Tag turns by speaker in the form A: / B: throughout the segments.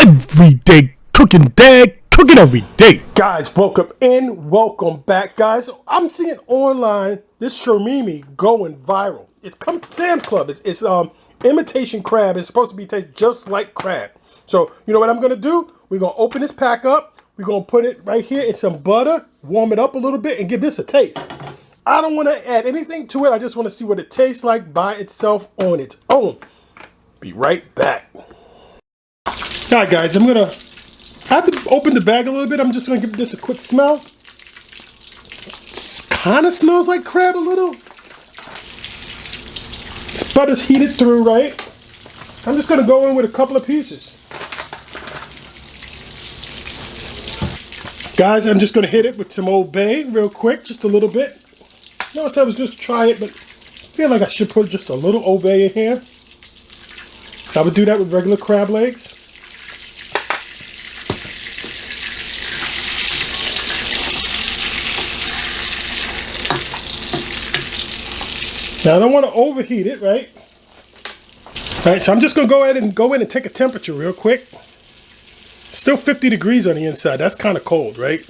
A: Everyday cooking, dad, cooking every day.
B: Guys, welcome in, welcome back, guys. I'm seeing online this surimi going viral. It's come Sam's Club. It's imitation crab. It's supposed to be taste just like crab. So you know what I'm gonna do? We're gonna open this pack up. We're gonna put it right here in some butter, warm it up a little bit, and give this a taste. I don't want to add anything to it. I just want to see what it tastes like by itself on its own. Be right back. All right, guys, I have to open the bag a little bit. I'm just going to give this a quick smell. It kind of smells like crab a little. This butter's heated through, right? I'm just going to go in with a couple of pieces. Guys, I'm just going to hit it with some Old Bay real quick, just a little bit. No, I said I was just try it, but I feel like I should put just a little Old Bay in here. I would do that with regular crab legs. Now I don't want to overheat it, right? All right, so I'm just gonna go ahead and go in and take a temperature real quick. Still 50 degrees on the inside. That's kind of cold, right?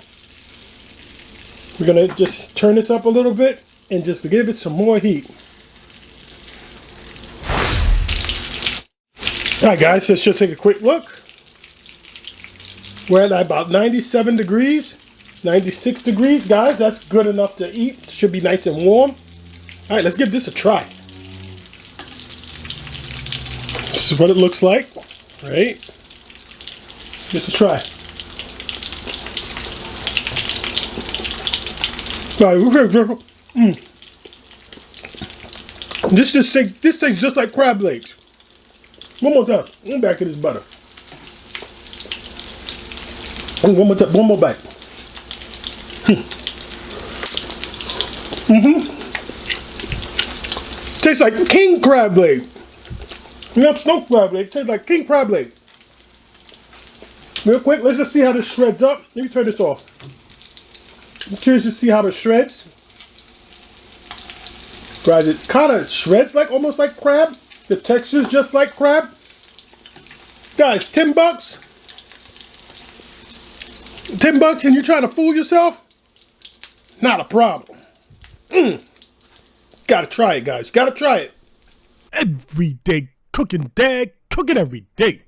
B: We're gonna just turn this up a little bit and just give it some more heat. All right, guys, let's just take a quick look. We're at about 97 degrees, 96 degrees, guys. That's good enough to eat. Should be nice and warm. All right, let's give this a try. This is what it looks like, right? Just a try. All right, This tastes just like crab legs. One more time. One back of this butter. One more time. One more bite. Tastes like king crab leg. No crab leg. Tastes like king crab leg. Real quick, let's just see how this shreds up. Let me turn this off. I'm curious to see how it shreds. Guys, it kind of shreds like almost like crab. The texture's just like crab. Guys, $10. $10 and you're trying to fool yourself? Not a problem. Gotta try it, guys. Gotta try it.
A: Everyday cooking, dad, cooking every day.